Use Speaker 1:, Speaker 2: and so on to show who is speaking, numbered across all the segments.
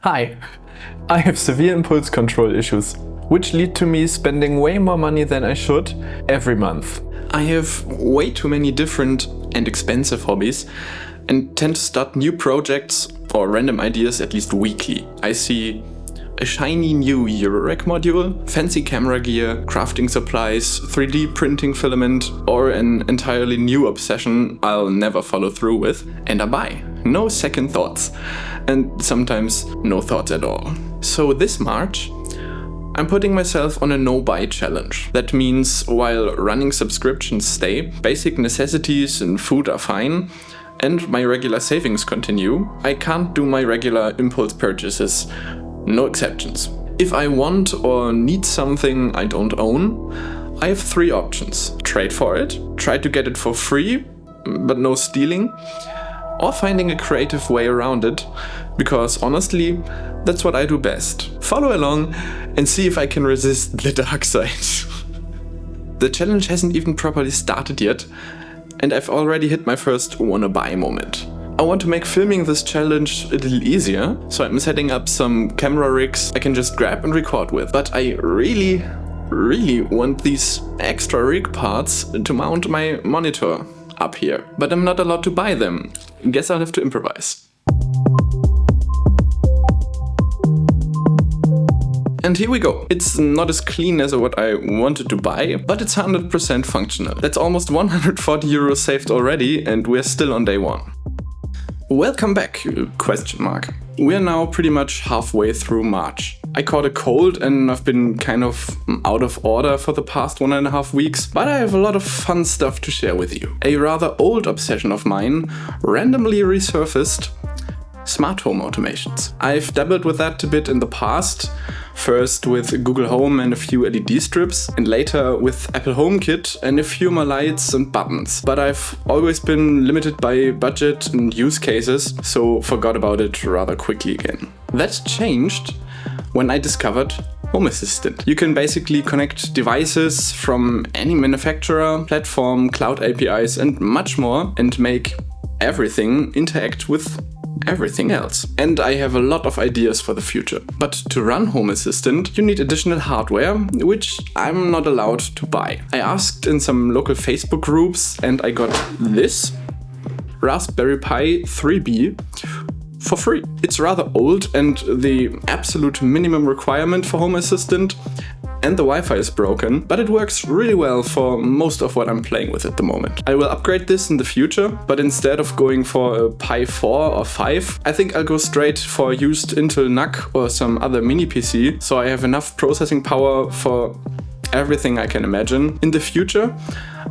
Speaker 1: Hi, I have severe impulse control issues, which lead to me spending way more money than I should every month. I have way too many different and expensive hobbies and tend to start new projects or random ideas at least weekly. I see a shiny new Eurorack module, fancy camera gear, crafting supplies, 3D printing filament, or an entirely new obsession I'll never follow through with, and I buy. No second thoughts. And sometimes no thoughts at all. So this March, I'm putting myself on a no-buy challenge. That means while running subscriptions stay, basic necessities and food are fine, and my regular savings continue, I can't do my regular impulse purchases. No exceptions. If I want or need something I don't own, I have 3 options. Trade for it, try to get it for free, but no stealing, or finding a creative way around it, because honestly, that's what I do best. Follow along and see if I can resist the dark side. The challenge hasn't even properly started yet, and I've already hit my first wanna buy moment. I want to make filming this challenge a little easier, so I'm setting up some camera rigs I can just grab and record with. But I really want these extra rig parts to mount my monitor up here. But I'm not allowed to buy them. Guess I'll have to improvise. And here we go. It's not as clean as what I wanted to buy, but it's 100% functional. That's almost 140 euros saved already, and we're still on day 1. Welcome back, ? We're now pretty much halfway through March. I caught a cold and I've been kind of out of order for the past 1.5 weeks, but I have a lot of fun stuff to share with you. A rather old obsession of mine randomly resurfaced: smart home automations. I've dabbled with that a bit in the past, first with Google Home and a few LED strips, and later with Apple HomeKit and a few more lights and buttons. But I've always been limited by budget and use cases, so forgot about it rather quickly again. That changed when I discovered Home Assistant. You can basically connect devices from any manufacturer, platform, cloud APIs and much more, and make everything interact with everything else. And I have a lot of ideas for the future. But to run Home Assistant, you need additional hardware, which I'm not allowed to buy. I asked in some local Facebook groups and I got this Raspberry Pi 3B for free. It's rather old and the absolute minimum requirement for Home Assistant, and the Wi-Fi is broken, but it works really well for most of what I'm playing with at the moment. I will upgrade this in the future, but instead of going for a Pi 4 or 5, I think I'll go straight for a used Intel NUC or some other mini PC, so I have enough processing power for everything I can imagine. In the future,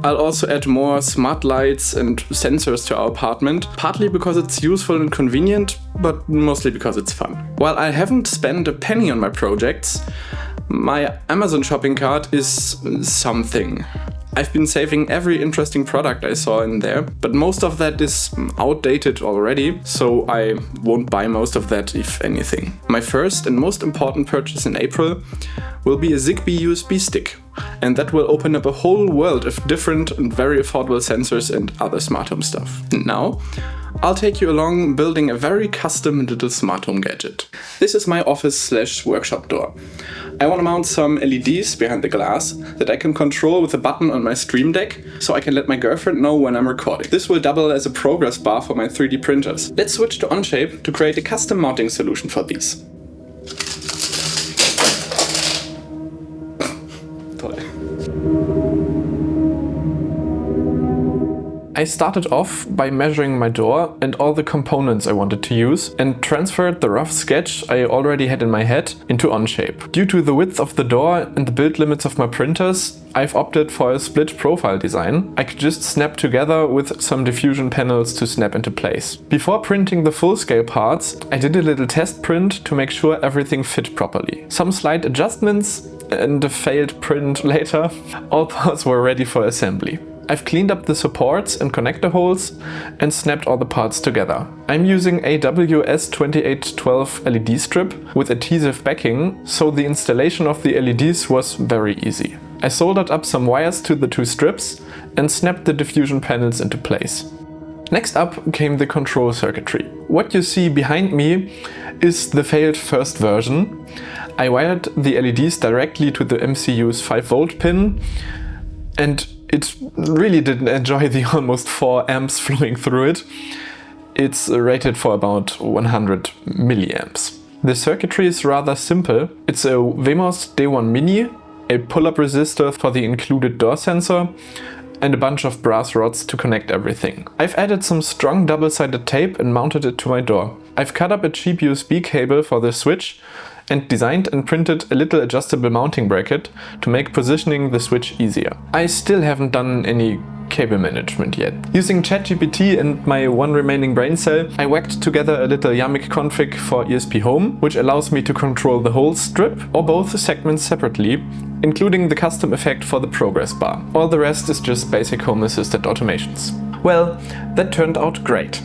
Speaker 1: I'll also add more smart lights and sensors to our apartment, partly because it's useful and convenient, but mostly because it's fun. While I haven't spent a penny on my projects, my Amazon shopping cart is something. I've been saving every interesting product I saw in there, but most of that is outdated already, so I won't buy most of that, if anything. My first and most important purchase in April will be a Zigbee USB stick, and that will open up a whole world of different and very affordable sensors and other smart home stuff. Now, I'll take you along building a very custom little smart home gadget. This is my office/workshop door. I want to mount some LEDs behind the glass that I can control with a button on my Stream Deck, so I can let my girlfriend know when I'm recording. This will double as a progress bar for my 3D printers. Let's switch to Onshape to create a custom mounting solution for these. I started off by measuring my door and all the components I wanted to use, and transferred the rough sketch I already had in my head into Onshape. Due to the width of the door and the build limits of my printers, I've opted for a split profile design I could just snap together with some diffusion panels to snap into place. Before printing the full-scale parts, I did a little test print to make sure everything fit properly. Some slight adjustments and a failed print later, all parts were ready for assembly. I've cleaned up the supports and connector holes and snapped all the parts together. I'm using a WS2812 LED strip with adhesive backing, so the installation of the LEDs was very easy. I soldered up some wires to the 2 strips and snapped the diffusion panels into place. Next up came the control circuitry. What you see behind me is the failed first version. I wired the LEDs directly to the MCU's 5V pin, and it really didn't enjoy the almost 4 amps flowing through it. It's rated for about 100 milliamps. The circuitry is rather simple. It's a Wemos D1 Mini, a pull-up resistor for the included door sensor, and a bunch of brass rods to connect everything. I've added some strong double-sided tape and mounted it to my door. I've cut up a cheap USB cable for the switch and designed and printed a little adjustable mounting bracket to make positioning the switch easier. I still haven't done any cable management yet. Using ChatGPT and my one remaining brain cell, I whacked together a little YAML config for ESP Home, which allows me to control the whole strip or both segments separately, including the custom effect for the progress bar. All the rest is just basic home assisted automations. Well, that turned out great.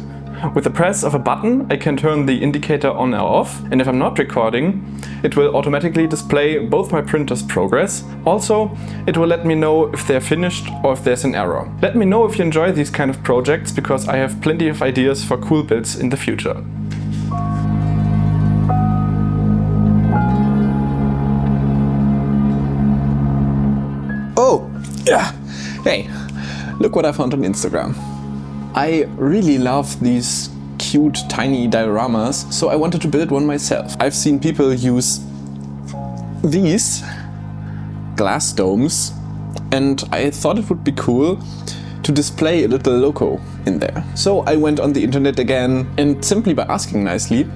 Speaker 1: With the press of a button, I can turn the indicator on or off, and if I'm not recording, it will automatically display both my printer's progress. Also, it will let me know if they're finished or if there's an error. Let me know if you enjoy these kind of projects, because I have plenty of ideas for cool builds in the future.
Speaker 2: Oh, yeah. Hey, look what I found on Instagram. I really love these cute tiny dioramas, so I wanted to build one myself. I've seen people use these glass domes, and I thought it would be cool to display a little logo in there. So I went on the internet again, and simply by asking nicely,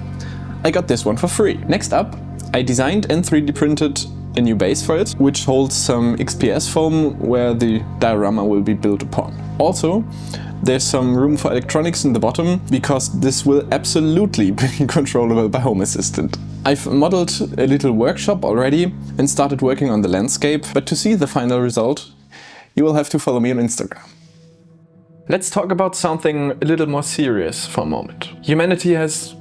Speaker 2: I got this one for free. Next up, I designed and 3D printed a new base for it, which holds some XPS foam where the diorama will be built upon. Also, there's some room for electronics in the bottom, because this will absolutely be controllable by Home Assistant. I've modeled a little workshop already and started working on the landscape, but to see the final result, you will have to follow me on Instagram.
Speaker 1: Let's talk about something a little more serious for a moment. Humanity has,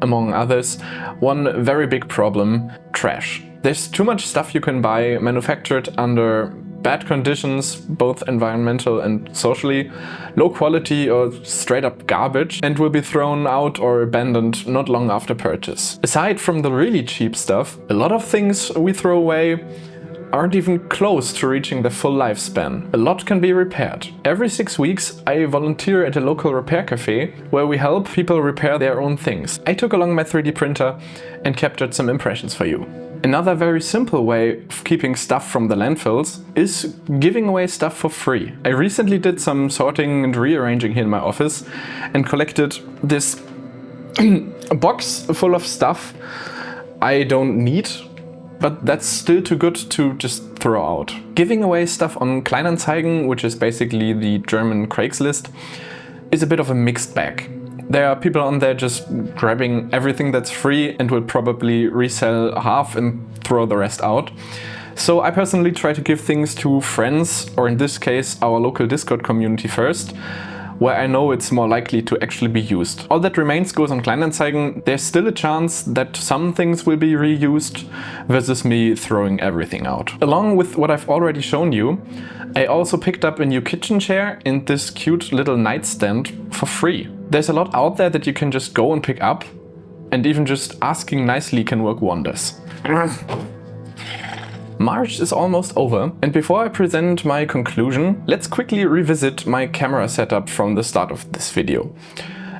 Speaker 1: among others, one very big problem: trash. There's too much stuff you can buy manufactured under bad conditions, both environmental and socially, low quality or straight up garbage, and will be thrown out or abandoned not long after purchase. Aside from the really cheap stuff, a lot of things we throw away aren't even close to reaching their full lifespan. A lot can be repaired. Every 6 weeks I volunteer at a local repair cafe where we help people repair their own things. I took along my 3D printer and captured some impressions for you. Another very simple way of keeping stuff from the landfills is giving away stuff for free. I recently did some sorting and rearranging here in my office and collected this box full of stuff I don't need, but that's still too good to just throw out. Giving away stuff on Kleinanzeigen, which is basically the German Craigslist, is a bit of a mixed bag. There are people on there just grabbing everything that's free and will probably resell half and throw the rest out. So I personally try to give things to friends, or in this case our local Discord community first, where I know it's more likely to actually be used. All that remains goes on Kleinanzeigen. There's still a chance that some things will be reused versus me throwing everything out. Along with what I've already shown you, I also picked up a new kitchen chair and this cute little nightstand for free. There's a lot out there that you can just go and pick up, and even just asking nicely can work wonders. March is almost over, and before I present my conclusion, let's quickly revisit my camera setup from the start of this video,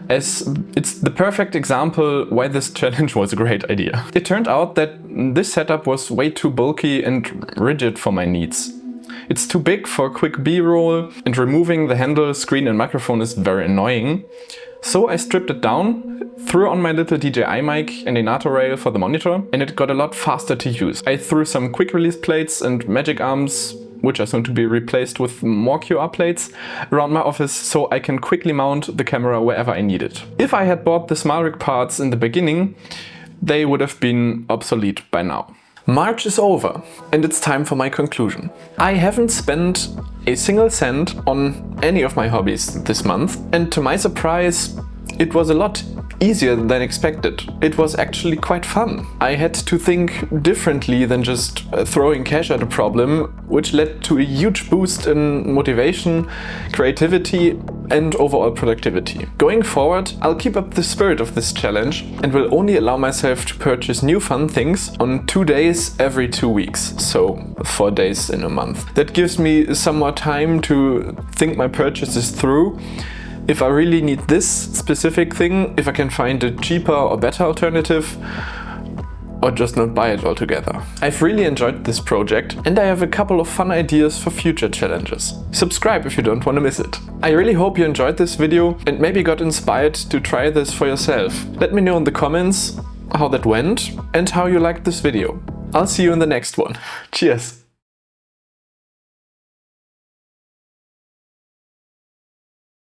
Speaker 1: as it's the perfect example why this challenge was a great idea. It turned out that this setup was way too bulky and rigid for my needs. It's too big for quick B-roll, and removing the handle, screen and microphone is very annoying. So I stripped it down, threw on my little DJI mic and a NATO rail for the monitor, and it got a lot faster to use. I threw some quick release plates and magic arms, which are soon to be replaced with more QR plates, around my office so I can quickly mount the camera wherever I need it. If I had bought the SmileRig parts in the beginning, they would have been obsolete by now. March is over, and it's time for my conclusion. I haven't spent a single cent on any of my hobbies this month, and to my surprise,
Speaker 2: it was a lot easier than expected. It was actually quite fun. I had to think differently than just throwing cash at a problem, which led to a huge boost in motivation, creativity, and overall productivity. Going forward, I'll keep up the spirit of this challenge and will only allow myself to purchase new fun things on 2 days every 2 weeks, so 4 days in a month. That gives me some more time to think my purchases through. If I really need this specific thing, if I can find a cheaper or better alternative, or just not buy it altogether. I've really enjoyed this project and I have a couple of fun ideas for future challenges. Subscribe if you don't want to miss it. I really hope you enjoyed this video and maybe got inspired to try this for yourself. Let me know in the comments how that went and how you liked this video. I'll see you in the next one. Cheers!